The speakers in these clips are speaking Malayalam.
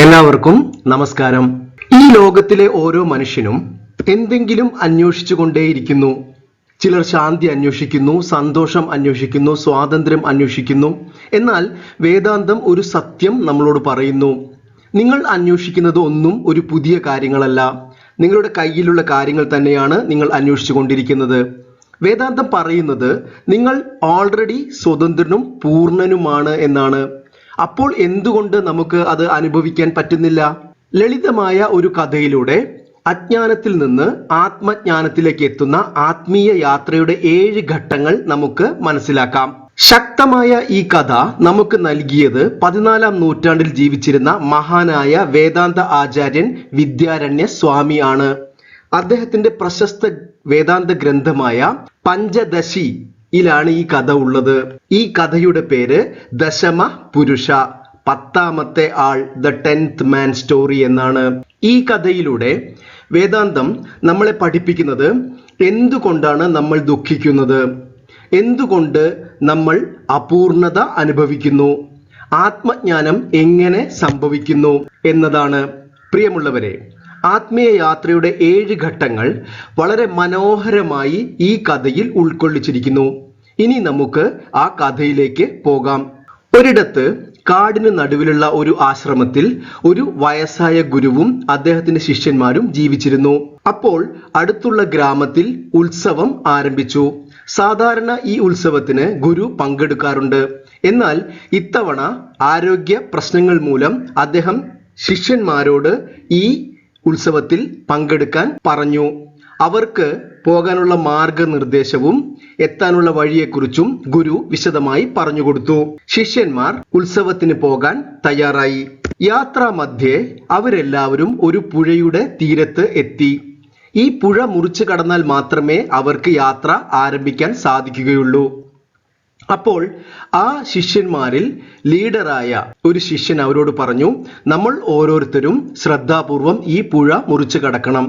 എല്ലാവർക്കും നമസ്കാരം. ഈ ലോകത്തിലെ ഓരോ മനുഷ്യനും എന്തെങ്കിലും അന്വേഷിച്ചു കൊണ്ടേയിരിക്കുന്നു. ചിലർ ശാന്തി അന്വേഷിക്കുന്നു, സന്തോഷം അന്വേഷിക്കുന്നു, സ്വാതന്ത്ര്യം അന്വേഷിക്കുന്നു. എന്നാൽ വേദാന്തം ഒരു സത്യം നമ്മളോട് പറയുന്നു. നിങ്ങൾ അന്വേഷിക്കുന്നത് ഒന്നും ഒരു പുതിയ കാര്യങ്ങളല്ല. നിങ്ങളുടെ കയ്യിലുള്ള കാര്യങ്ങൾ തന്നെയാണ് നിങ്ങൾ അന്വേഷിച്ചു കൊണ്ടിരിക്കുന്നത്. വേദാന്തം പറയുന്നത് നിങ്ങൾ ഓൾറെഡി സ്വതന്ത്രനും പൂർണ്ണനുമാണ് എന്നാണ്. അപ്പോൾ എന്തുകൊണ്ട് നമുക്ക് അത് അനുഭവിക്കാൻ പറ്റുന്നില്ല? ലളിതമായ ഒരു കഥയിലൂടെ അജ്ഞാനത്തിൽ നിന്ന് ആത്മജ്ഞാനത്തിലേക്ക് എത്തുന്ന ആത്മീയ യാത്രയുടെ 7 ഘട്ടങ്ങൾ നമുക്ക് മനസ്സിലാക്കാം. ശക്തമായ ഈ കഥ നമുക്ക് നൽകിയത് 14-ാം നൂറ്റാണ്ടിൽ ജീവിച്ചിരുന്ന മഹാനായ വേദാന്ത ആചാര്യൻ വിദ്യാരണ്യ സ്വാമി ആണ്. അദ്ദേഹത്തിന്റെ പ്രശസ്ത വേദാന്ത ഗ്രന്ഥമായ പഞ്ചദശി യിലാണ് ഈ കഥ ഉള്ളത്. ഈ കഥയുടെ പേര് ദശമ പുരുഷ, 10ാമത്തെ ആൾ, ദ 10th മാൻ സ്റ്റോറി എന്നാണ്. ഈ കഥയിലൂടെ വേദാന്തം നമ്മളെ പഠിപ്പിക്കുന്നത് എന്തുകൊണ്ടാണ് നമ്മൾ ദുഃഖിക്കുന്നത്, എന്തുകൊണ്ട് നമ്മൾ അപൂർണത അനുഭവിക്കുന്നു, ആത്മജ്ഞാനം എങ്ങനെ സംഭവിക്കുന്നു എന്നതാണ്. പ്രിയമുള്ളവരെ, ആത്മീയ യാത്രയുടെ 7 ഘട്ടങ്ങൾ വളരെ മനോഹരമായി ഈ കഥയിൽ ഉൾക്കൊള്ളിച്ചിരിക്കുന്നു. ഇനി നമുക്ക് ആ കഥയിലേക്ക് പോകാം. ഒരിടത്ത് കാടിന് നടുവിലുള്ള ഒരു ആശ്രമത്തിൽ ഒരു വയസ്സായ ഗുരുവും അദ്ദേഹത്തിന്റെ ശിഷ്യന്മാരും ജീവിച്ചിരുന്നു. അപ്പോൾ അടുത്തുള്ള ഗ്രാമത്തിൽ ഉത്സവം ആരംഭിച്ചു. സാധാരണ ഈ ഉത്സവത്തിന് ഗുരു പങ്കെടുക്കാറുണ്ട്. എന്നാൽ ഇത്തവണ ആരോഗ്യ പ്രശ്നങ്ങൾ മൂലം അദ്ദേഹം ശിഷ്യന്മാരോട് ഈ ഉത്സവത്തിൽ പങ്കെടുക്കാൻ പറഞ്ഞു. അവർക്ക് പോകാനുള്ള മാർഗനിർദ്ദേശവും എത്താനുള്ള വഴിയെക്കുറിച്ചും ഗുരു വിശദമായി പറഞ്ഞുകൊടുത്തു. ശിഷ്യന്മാർ ഉത്സവത്തിന് പോകാൻ തയ്യാറായി. യാത്രാമധ്യേ അവരെല്ലാവരും ഒരു പുഴയുടെ തീരത്ത് എത്തി. ഈ പുഴ മുറിച്ചു കടന്നാൽ മാത്രമേ അവർക്ക് യാത്ര ആരംഭിക്കാൻ സാധിക്കുകയുള്ളൂ. അപ്പോൾ ആ ശിഷ്യന്മാരിൽ ലീഡറായ ഒരു ശിഷ്യൻ അവരോട് പറഞ്ഞു, നമ്മൾ ഓരോരുത്തരും ശ്രദ്ധാപൂർവം ഈ പുഴ മുറിച്ചു കടക്കണം.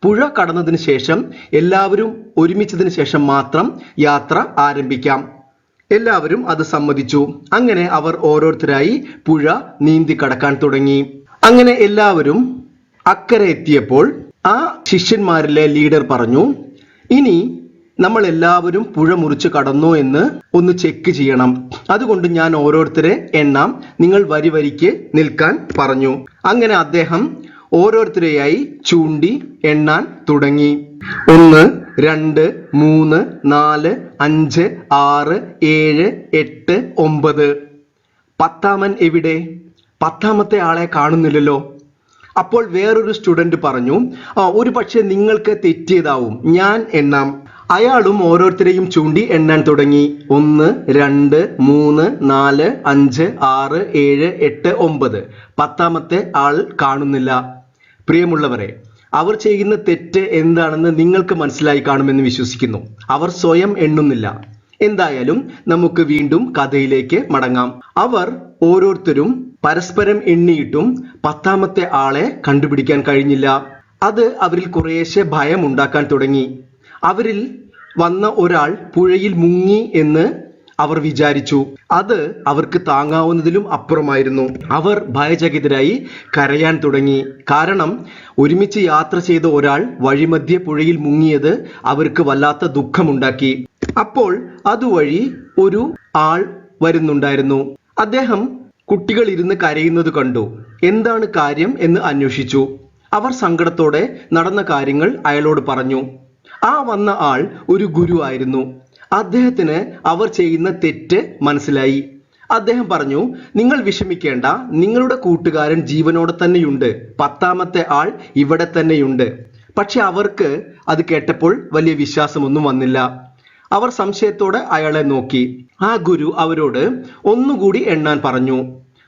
പുഴ കടന്നതിന് ശേഷം എല്ലാവരും ഒരുമിച്ചതിന് ശേഷം മാത്രം യാത്ര ആരംഭിക്കാം. എല്ലാവരും അത് സമ്മതിച്ചു. അങ്ങനെ അവർ ഓരോരുത്തരായി പുഴ നീന്തി കടക്കാൻ തുടങ്ങി. അങ്ങനെ എല്ലാവരും അക്കരെ എത്തിയപ്പോൾ ആ ശിഷ്യന്മാരിലെ ലീഡർ പറഞ്ഞു, ഇനി നമ്മൾ എല്ലാവരും പുഴ മുറിച്ച് കടന്നോ എന്ന് ഒന്ന് ചെക്ക് ചെയ്യണം. അതുകൊണ്ട് ഞാൻ ഓരോരുത്തരെ എണ്ണാം, നിങ്ങൾ വരി വരിക്ക് നിൽക്കാൻ പറഞ്ഞു. അങ്ങനെ അദ്ദേഹം ഓരോരുത്തരെയായി ചൂണ്ടി എണ്ണാൻ തുടങ്ങി. 1, 2, 3, 4, 5, 6, 7, 8, 9. 10ാമൻ എവിടെ? 10ാമത്തെ ആളെ കാണുന്നില്ലല്ലോ. അപ്പോൾ വേറൊരു സ്റ്റുഡന്റ് പറഞ്ഞു, ഒരു പക്ഷേ നിങ്ങൾക്ക് തെറ്റിയതാവും, ഞാൻ എണ്ണാം. അയാളും ഓരോരുത്തരെയും ചൂണ്ടി എണ്ണാൻ തുടങ്ങി. 1, 2, 3, 4, 5, 6, 7, 8, 9. 10ാമത്തെ ആൾ കാണുന്നില്ല. പ്രിയമുള്ളവരെ, അവർ ചെയ്യുന്ന തെറ്റ് എന്താണെന്ന് നിങ്ങൾക്ക് മനസ്സിലായി കാണുമെന്ന് വിശ്വസിക്കുന്നു. അവർ സ്വയം എണ്ണുന്നില്ല. എന്തായാലും നമുക്ക് വീണ്ടും കഥയിലേക്ക് മടങ്ങാം. അവർ ഓരോരുത്തരും പരസ്പരം എണ്ണിയിട്ടും 10ാമത്തെ ആളെ കണ്ടുപിടിക്കാൻ കഴിഞ്ഞില്ല. അത് അവരിൽ കുറേശ്ശെ ഭയം ഉണ്ടാക്കാൻ തുടങ്ങി. അവരിൽ വന്ന ഒരാൾ പുഴയിൽ മുങ്ങി എന്ന് അവർ വിചാരിച്ചു. അത് അവർക്ക് താങ്ങാവുന്നതിലും അപ്പുറമായിരുന്നു. അവർ ഭയചകിതരായി കരയാൻ തുടങ്ങി. കാരണം ഒരുമിച്ച് യാത്ര ചെയ്ത ഒരാൾ വഴിമധ്യേ പുഴയിൽ മുങ്ങിയത് അവർക്ക് വല്ലാത്ത ദുഃഖമുണ്ടാക്കി. അപ്പോൾ അതുവഴി ഒരു ആൾ വരുന്നുണ്ടായിരുന്നു. അദ്ദേഹം കുട്ടികൾ ഇരുന്ന് കരയുന്നത് കണ്ടു. എന്താണ് കാര്യം എന്ന് അന്വേഷിച്ചു. അവർ സങ്കടത്തോടെ നടന്ന കാര്യങ്ങൾ അയാളോട് പറഞ്ഞു. ആ വന്ന ആൾ ഒരു ഗുരു ആയിരുന്നു. അദ്ദേഹത്തിന് അവർ ചെയ്യുന്ന തെറ്റ് മനസ്സിലായി. അദ്ദേഹം പറഞ്ഞു, നിങ്ങൾ വിഷമിക്കേണ്ട, നിങ്ങളുടെ കൂട്ടുകാരൻ ജീവനോടെ തന്നെയുണ്ട്, 10ാമത്തെ ആൾ ഇവിടെ തന്നെയുണ്ട്. പക്ഷെ അവർക്ക് അത് കേട്ടപ്പോൾ വലിയ വിശ്വാസമൊന്നും വന്നില്ല. അവർ സംശയത്തോടെ അയാളെ നോക്കി. ആ ഗുരു അവരോട് ഒന്നുകൂടി എണ്ണാൻ പറഞ്ഞു.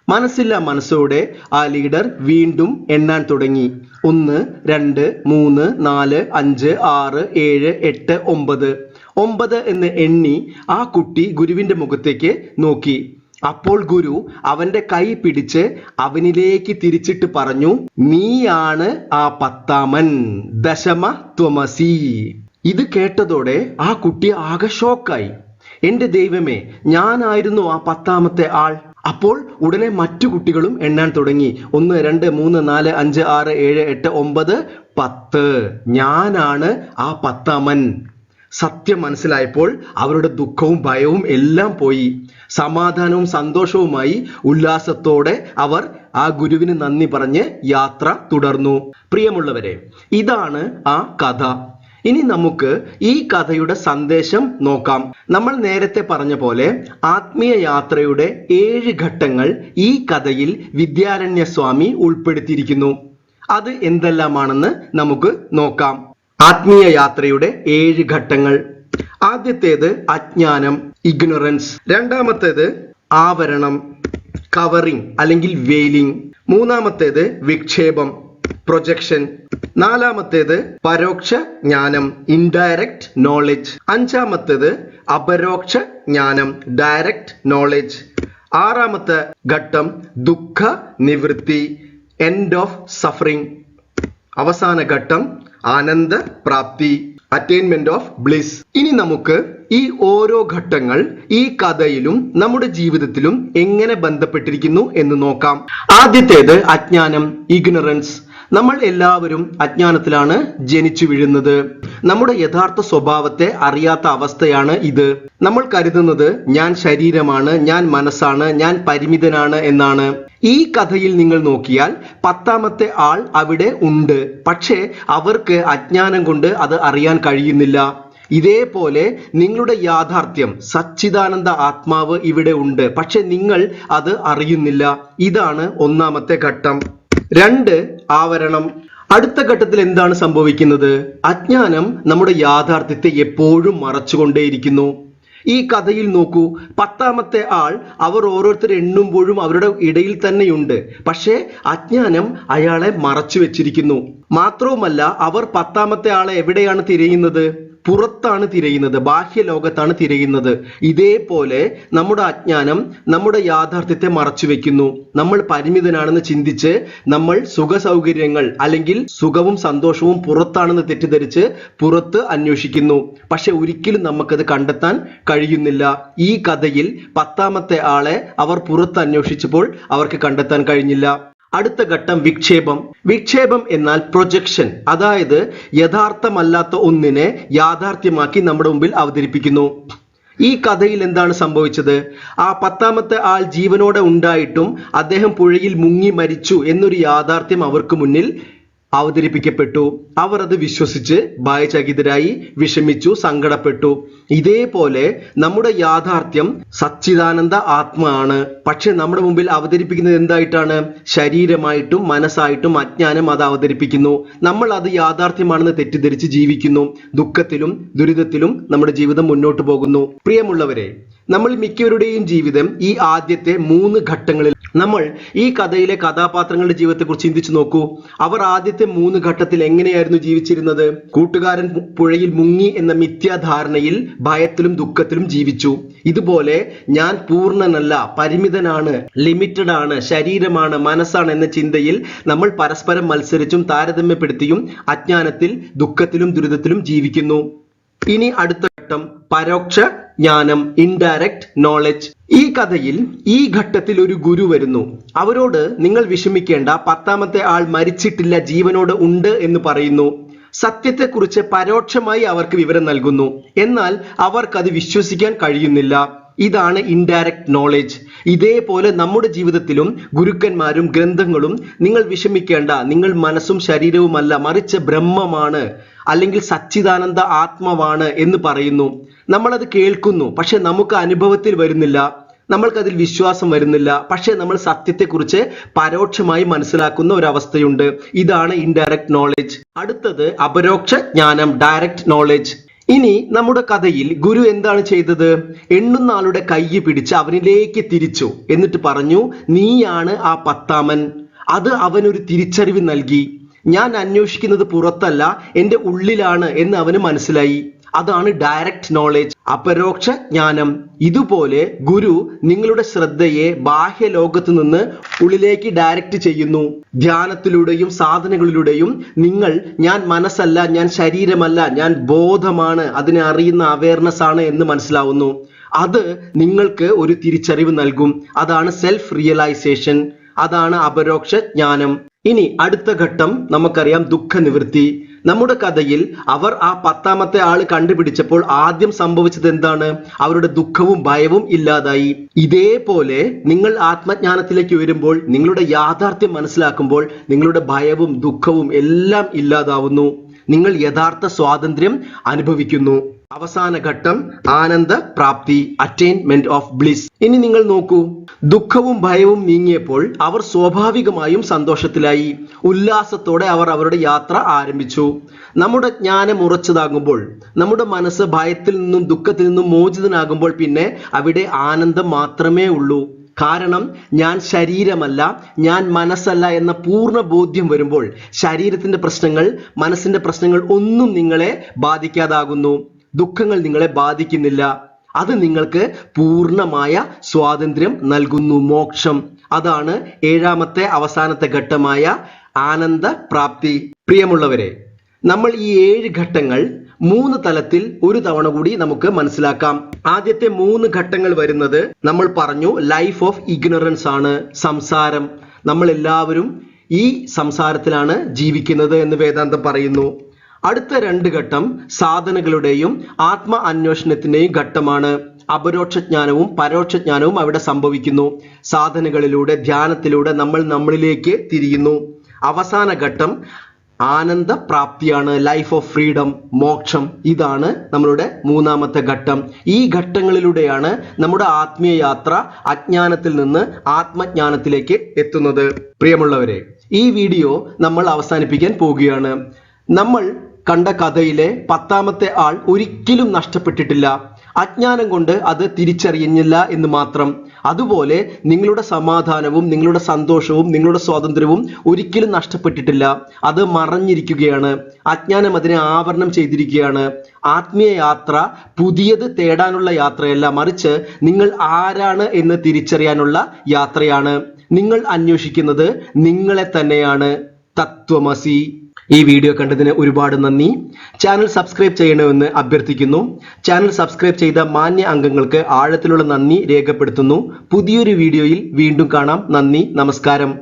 മനസ്സില്ല മനസ്സോടെ ആ ലീഡർ വീണ്ടും എണ്ണാൻ തുടങ്ങി. 1, 2, 3, 4, 5, 6, 7, 8, 9. 9 എന്ന് എണ്ണി ആ കുട്ടി ഗുരുവിന്റെ മുഖത്തേക്ക് നോക്കി. അപ്പോൾ ഗുരു അവന്റെ കൈ പിടിച്ച് അവനിലേക്ക് തിരിച്ചിട്ട് പറഞ്ഞു, നീയാണ് ആ 10ാമൻ, ദശമ ത്വമസി. ഇത് കേട്ടതോടെ ആ കുട്ടി ആകെ ഷോക്കായി. എന്റെ ദൈവമേ, ഞാനായിരുന്നു ആ 10ാമത്തെ ആൾ. അപ്പോൾ ഉടനെ മറ്റു കുട്ടികളും എണ്ണാൻ തുടങ്ങി. 1 2 3 4 5 6 7 8 9 10. ഞാനാണ് ആ 10ാമൻ. സത്യം മനസ്സിലായപ്പോൾ അവരുടെ ദുഃഖവും ഭയവും എല്ലാം പോയി. സമാധാനവും സന്തോഷവുമായി ഉല്ലാസത്തോടെ അവർ ആ ഗുരുവിന് നന്ദി പറഞ്ഞ് യാത്ര തുടർന്നു. പ്രിയമുള്ളവരെ, ഇതാണ് ആ കഥ. ഇനി നമുക്ക് ഈ കഥയുടെ സന്ദേശം നോക്കാം. നമ്മൾ നേരത്തെ പറഞ്ഞ പോലെ ആത്മീയ യാത്രയുടെ 7 ഘട്ടങ്ങൾ ഈ കഥയിൽ വിദ്യാരണ്യ സ്വാമി ഉൾപ്പെടുത്തിയിരിക്കുന്നു. അത് എന്തെല്ലാമാണെന്ന് നമുക്ക് നോക്കാം. ആത്മീയ യാത്രയുടെ 7 ഘട്ടങ്ങൾ. ആദ്യത്തേത് അജ്ഞാനം, ഇഗ്നോറൻസ്. രണ്ടാമത്തേത് ആവരണം, കവറിംഗ് അല്ലെങ്കിൽ വെയിലിംഗ്. മൂന്നാമത്തേത് വിക്ഷേപം, പ്രൊജക്ഷൻ. നാലാമത്തേത് പരോക്ഷ ജ്ഞാനം, ഇൻഡയറക്റ്റ് നോളജ്. അഞ്ചാമത്തേത് അപരോക്ഷ ജ്ഞാനം, ഡയറക്റ്റ് നോളജ്. ആറാമത്തെ ഘട്ടം ദുഃഖ നിവൃത്തി, എൻഡ് ഓഫ് സഫറിംഗ്. അവസാന ഘട്ടം ആനന്ദ പ്രാപ്തി, അറ്റൈൻമെന്റ് ഓഫ് ബ്ലിസ്. ഇനി നമുക്ക് ഈ ഓരോ ഘട്ടങ്ങൾ ഈ കഥയിലും നമ്മുടെ ജീവിതത്തിലും എങ്ങനെ ബന്ധപ്പെട്ടിരിക്കുന്നു എന്ന് നോക്കാം. ആദ്യത്തേത് അജ്ഞാനം, ഇഗ്നറൻസ്. നമ്മൾ എല്ലാവരും അജ്ഞാനത്തിലാണ് ജനിച്ചു വീഴുന്നത്. നമ്മുടെ യഥാർത്ഥ സ്വഭാവത്തെ അറിയാത്ത അവസ്ഥയാണ് ഇത്. നമ്മൾ കരുതുന്നത് ഞാൻ ശരീരമാണ്, ഞാൻ മനസ്സാണ്, ഞാൻ പരിമിതനാണ് എന്നാണ്. ഈ കഥയിൽ നിങ്ങൾ നോക്കിയാൽ 10ാമത്തെ ആൾ അവിടെ ഉണ്ട്. പക്ഷേ അവർക്ക് അജ്ഞാനം കൊണ്ട് അത് അറിയാൻ കഴിയുന്നില്ല. ഇതേപോലെ നിങ്ങളുടെ യാഥാർത്ഥ്യം സച്ചിദാനന്ദ ആത്മാവ് ഇവിടെ ഉണ്ട്. പക്ഷെ നിങ്ങൾ അത് അറിയുന്നില്ല. ഇതാണ് ഒന്നാമത്തെ ഘട്ടം. 2 ആവരണം. അടുത്ത ഘട്ടത്തിൽ എന്താണ് സംഭവിക്കുന്നത്? അജ്ഞാനം നമ്മുടെ യാഥാർത്ഥ്യത്തെ എപ്പോഴും മറച്ചുകൊണ്ടേയിരിക്കുന്നു. ഈ കഥയിൽ നോക്കൂ, 10ാമത്തെ ആൾ അവർ ഓരോരുത്തർ എണ്ണുമ്പോഴും അവരുടെ ഇടയിൽ തന്നെയുണ്ട്. പക്ഷേ അജ്ഞാനം അയാളെ മറച്ചു വെച്ചിരിക്കുന്നു. മാത്രവുമല്ല, അവർ 10ാമത്തെ ആളെ എവിടെയാണ് തിരയുന്നത്? പുറത്താണ് തിരയുന്നത്, ബാഹ്യ ലോകത്താണ് തിരയുന്നത്. ഇതേപോലെ നമ്മുടെ അജ്ഞാനം നമ്മുടെ യാഥാർത്ഥ്യത്തെ മറച്ചു വെക്കുന്നു. നമ്മൾ പരിമിതനാണെന്ന് ചിന്തിച്ച് നമ്മൾ സുഖ സൗകര്യങ്ങൾ അല്ലെങ്കിൽ സുഖവും സന്തോഷവും പുറത്താണെന്ന് തെറ്റിദ്ധരിച്ച് പുറത്ത് അന്വേഷിക്കുന്നു. പക്ഷെ ഒരിക്കലും നമുക്കത് കണ്ടെത്താൻ കഴിയുന്നില്ല. ഈ കഥയിൽ 10ാമത്തെ ആളെ അവർ പുറത്ത് അന്വേഷിച്ചപ്പോൾ അവർക്ക് കണ്ടെത്താൻ കഴിഞ്ഞില്ല. അടുത്ത ഘട്ടം വിക്ഷേപം. വിക്ഷേപം എന്നാൽ പ്രൊജക്ഷൻ, അതായത് യഥാർത്ഥമല്ലാത്ത ഒന്നിനെ യാഥാർത്ഥ്യമാക്കി നമ്മുടെ മുമ്പിൽ അവതരിപ്പിക്കുന്നു. ഈ കഥയിൽ എന്താണ് സംഭവിച്ചത്? ആ 10ാമത്തെ ആൾ ജീവനോടെ ഉണ്ടായിട്ടും അദ്ദേഹം പുഴയിൽ മുങ്ങി മരിച്ചു എന്നൊരു യാഥാർത്ഥ്യം അവർക്ക് മുന്നിൽ അവതരിപ്പിക്കപ്പെട്ടു. അവർ അത് വിശ്വസിച്ച് ഭയചകിതരായി, വിഷമിച്ചു, സങ്കടപ്പെട്ടു. ഇതേപോലെ നമ്മുടെ യാഥാർത്ഥ്യം സച്ചിദാനന്ദ ആത്മാവാണ്. പക്ഷെ നമ്മുടെ മുമ്പിൽ അവതരിപ്പിക്കുന്നത് എന്തായിട്ടാണ്? ശരീരമായിട്ടും മനസ്സായിട്ടും അജ്ഞാനം അത് അവതരിപ്പിക്കുന്നു. നമ്മൾ അത് യാഥാർത്ഥ്യമാണെന്ന് തെറ്റിദ്ധരിച്ച് ജീവിക്കുന്നു. ദുഃഖത്തിലും ദുരിതത്തിലും നമ്മുടെ ജീവിതം മുന്നോട്ട് പോകുന്നു. പ്രിയമുള്ളവരെ, നമ്മൾ മിക്കവരുടെയും ജീവിതം ഈ ആദ്യത്തെ 3 ഘട്ടങ്ങളിൽ. നമ്മൾ ഈ കഥയിലെ കഥാപാത്രങ്ങളുടെ ജീവിതത്തെക്കുറിച്ച് ചിന്തിച്ചു നോക്കൂ. അവർ ആദ്യത്തെ 3 ഘട്ടത്തിൽ എങ്ങനെയായിരുന്നു ജീവിച്ചിരുന്നത്? കൂട്ടുകാരൻ പുഴയിൽ മുങ്ങി എന്ന മിഥ്യാധാരണയിൽ ഭയത്തിലും ദുഃഖത്തിലും ജീവിച്ചു. ഇതുപോലെ ഞാൻ പൂർണ്ണനല്ല, പരിമിതനാണ്, ലിമിറ്റഡ് ആണ്, ശരീരമാണ്, മനസ്സാണ് എന്ന ചിന്തയിൽ നമ്മൾ പരസ്പരം മത്സരിച്ചും താരതമ്യപ്പെടുത്തിയും അജ്ഞാനത്തിൽ, ദുഃഖത്തിലും ദുരിതത്തിലും ജീവിക്കുന്നു. ഇനി അടുത്ത ഘട്ടം പരോക്ഷ ജ്ഞാനം, ഇൻഡയറക്റ്റ് നോളജ്. ഈ കഥയിൽ ഈ ഘട്ടത്തിൽ ഒരു ഗുരു വരുന്നു. അവരോട് നിങ്ങൾ വിഷമിക്കേണ്ട, 10ാമത്തെ ആൾ മരിച്ചിട്ടില്ല, ജീവനോട് ഉണ്ട് എന്ന് പറയുന്നു. സത്യത്തെക്കുറിച്ച് പരോക്ഷമായി അവർക്ക് വിവരം നൽകുന്നു. എന്നാൽ അവർക്കത് വിശ്വസിക്കാൻ കഴിയുന്നില്ല. ഇതാണ് ഇൻഡയറക്റ്റ് നോളജ്. ഇതേപോലെ നമ്മുടെ ജീവിതത്തിലും ഗുരുക്കന്മാരും ഗ്രന്ഥങ്ങളും നിങ്ങൾ വിഷമിക്കേണ്ട, നിങ്ങൾ മനസ്സും ശരീരവുമല്ല, മറിച്ച് ബ്രഹ്മമാണ് അല്ലെങ്കിൽ സച്ചിദാനന്ദ ആത്മാവാണ് എന്ന് പറയുന്നു. നമ്മളത് കേൾക്കുന്നു, പക്ഷെ നമുക്ക് അനുഭവത്തിൽ വരുന്നില്ല, നമ്മൾക്കതിൽ വിശ്വാസം വരുന്നില്ല. പക്ഷെ നമ്മൾ സത്യത്തെക്കുറിച്ച് പരോക്ഷമായി മനസ്സിലാക്കുന്ന ഒരവസ്ഥയുണ്ട്. ഇതാണ് ഇൻഡയറക്റ്റ് നോളജ്. അടുത്തത് അപരോക്ഷ ജ്ഞാനം, ഡയറക്റ്റ് നോളജ്. ഇനി നമ്മുടെ കഥയിൽ ഗുരു എന്താണ് ചെയ്തത്? എണ്ണുന്ന ആളുടെ കൈ പിടിച്ച് അവനിലേക്ക് തിരിച്ചു. എന്നിട്ട് പറഞ്ഞു, നീയാണ് ആ 10ാമൻ. അത് അവനൊരു തിരിച്ചറിവ് നൽകി. ഞാൻ അന്വേഷിക്കുന്നത് പുറത്തല്ല, എൻ്റെ ഉള്ളിലാണ് എന്ന് അവന് മനസ്സിലായി. അതാണ് ഡയറക്റ്റ് നോളജ്, അപരോക്ഷ ജ്ഞാനം. ഇതുപോലെ ഗുരു നിങ്ങളുടെ ശ്രദ്ധയെ ബാഹ്യ ലോകത്ത് നിന്ന് ഉള്ളിലേക്ക് ഡയറക്റ്റ് ചെയ്യുന്നു. ധ്യാനത്തിലൂടെയും സാധനകളിലൂടെയും നിങ്ങൾ ഞാൻ മനസ്സല്ല, ഞാൻ ശരീരമല്ല, ഞാൻ ബോധമാണ്, അതിനെ അറിയുന്ന അവയർനെസ് ആണ് എന്ന് മനസ്സിലാവുന്നു. അത് നിങ്ങൾക്ക് ഒരു തിരിച്ചറിവ് നൽകും. അതാണ് സെൽഫ് റിയലൈസേഷൻ, അതാണ് അപരോക്ഷ ജ്ഞാനം. ഇനി അടുത്ത ഘട്ടം നമുക്കറിയാം, ദുഃഖ നിവൃത്തി. നമ്മുടെ കഥയിൽ അവർ ആ 10ാമത്തെ ആള് കണ്ടുപിടിച്ചപ്പോൾ ആദ്യം സംഭവിച്ചത് എന്താണ്? അവരുടെ ദുഃഖവും ഭയവും ഇല്ലാതായി. ഇതേപോലെ നിങ്ങൾ ആത്മജ്ഞാനത്തിലേക്ക് വരുമ്പോൾ, നിങ്ങളുടെ യാഥാർത്ഥ്യം മനസ്സിലാക്കുമ്പോൾ നിങ്ങളുടെ ഭയവും ദുഃഖവും എല്ലാം ഇല്ലാതാവുന്നു. നിങ്ങൾ യഥാർത്ഥ സ്വാതന്ത്ര്യം അനുഭവിക്കുന്നു. അവസാന ഘട്ടം ആനന്ദ പ്രാപ്തി, അറ്റൈൻമെന്റ് ഓഫ് ബ്ലിസ്. ഇനി നിങ്ങൾ നോക്കൂ, ദുഃഖവും ഭയവും നീങ്ങിയപ്പോൾ അവർ സ്വാഭാവികമായും സന്തോഷത്തിലായി. ഉല്ലാസത്തോടെ അവർ അവരുടെ യാത്ര ആരംഭിച്ചു. നമ്മുടെ ജ്ഞാനം ഉറച്ചതാകുമ്പോൾ, നമ്മുടെ മനസ്സ് ഭയത്തിൽ നിന്നും ദുഃഖത്തിൽ നിന്നും മോചിതനാകുമ്പോൾ പിന്നെ അവിടെ ആനന്ദം മാത്രമേ ഉള്ളൂ. കാരണം ഞാൻ ശരീരമല്ല, ഞാൻ മനസ്സല്ല എന്ന പൂർണ്ണ ബോധ്യം വരുമ്പോൾ ശരീരത്തിന്റെ പ്രശ്നങ്ങൾ, മനസ്സിന്റെ പ്രശ്നങ്ങൾ ഒന്നും നിങ്ങളെ ബാധിക്കാതാകുന്നു. ദുഃഖങ്ങൾ നിങ്ങളെ ബാധിക്കുന്നില്ല. അത് നിങ്ങൾക്ക് പൂർണ്ണമായ സ്വാതന്ത്ര്യം നൽകുന്നു, മോക്ഷം. അതാണ് 7ാമത്തെ അവസാനത്തെ ഘട്ടമായ ആനന്ദ പ്രാപ്തി. പ്രിയമുള്ളവരെ, നമ്മൾ ഈ 7 ഘട്ടങ്ങൾ 3 തലത്തിൽ ഒരു തവണ കൂടി നമുക്ക് മനസ്സിലാക്കാം. ആദ്യത്തെ 3 ഘട്ടങ്ങൾ വരുന്നത് നമ്മൾ പറഞ്ഞു ലൈഫ് ഓഫ് ഇഗ്നറൻസ് ആണ്, സംസാരം. നമ്മൾ എല്ലാവരും ഈ സംസാരത്തിലാണ് ജീവിക്കുന്നത് എന്ന് വേദാന്തം പറയുന്നു. അടുത്ത 2 ഘട്ടം സാധനകളുടെയും ആത്മ അന്വേഷണത്തിന്റെയും ഘട്ടമാണ്. അപരോക്ഷ ജ്ഞാനവും പരോക്ഷ ജ്ഞാനവും അവിടെ സംഭവിക്കുന്നു. സാധനകളിലൂടെ, ധ്യാനത്തിലൂടെ നമ്മൾ നമ്മളിലേക്ക് തിരിയുന്നു. അവസാന ഘട്ടം ആനന്ദ പ്രാപ്തിയാണ്, ലൈഫ് ഓഫ് ഫ്രീഡം, മോക്ഷം. ഇതാണ് നമ്മളുടെ 3ാമത്തെ ഘട്ടം. ഈ ഘട്ടങ്ങളിലൂടെയാണ് നമ്മുടെ ആത്മീയ യാത്ര അജ്ഞാനത്തിൽ നിന്ന് ആത്മജ്ഞാനത്തിലേക്ക് എത്തുന്നത്. പ്രിയമുള്ളവരെ, ഈ വീഡിയോ നമ്മൾ അവസാനിപ്പിക്കാൻ പോവുകയാണ്. നമ്മൾ കണ്ട കഥയിലെ 10ാമത്തെ ആൾ ഒരിക്കലും നഷ്ടപ്പെട്ടിട്ടില്ല. അജ്ഞാനം കൊണ്ട് അത് തിരിച്ചറിയുന്നില്ല എന്ന് മാത്രം. അതുപോലെ നിങ്ങളുടെ സമാധാനവും നിങ്ങളുടെ സന്തോഷവും നിങ്ങളുടെ സ്വാതന്ത്ര്യവും ഒരിക്കലും നഷ്ടപ്പെട്ടിട്ടില്ല. അത് മറഞ്ഞിരിക്കുകയാണ്. അജ്ഞാനം അതിനെ ആവരണം ചെയ്തിരിക്കുകയാണ്. ആത്മീയ യാത്ര പുതിയത് തേടാനുള്ള യാത്രയല്ല, മറിച്ച് നിങ്ങൾ ആരാണ് എന്ന് തിരിച്ചറിയാനുള്ള യാത്രയാണ്. നിങ്ങൾ അന്വേഷിക്കുന്നത് നിങ്ങളെ തന്നെയാണ്. തത്വമസി. ഈ വീഡിയോ കണ്ടതിന് ഒരുപാട് നന്ദി. ചാനൽ സബ്സ്ക്രൈബ് ചെയ്യണമെന്ന് അഭ്യർത്ഥിക്കുന്നു. ചാനൽ സബ്സ്ക്രൈബ് ചെയ്ത മാന്യ അംഗങ്ങൾക്ക് ആഴത്തിലുള്ള നന്ദി രേഖപ്പെടുത്തുന്നു. പുതിയൊരു വീഡിയോയിൽ വീണ്ടും കാണാം. നന്ദി, നമസ്കാരം.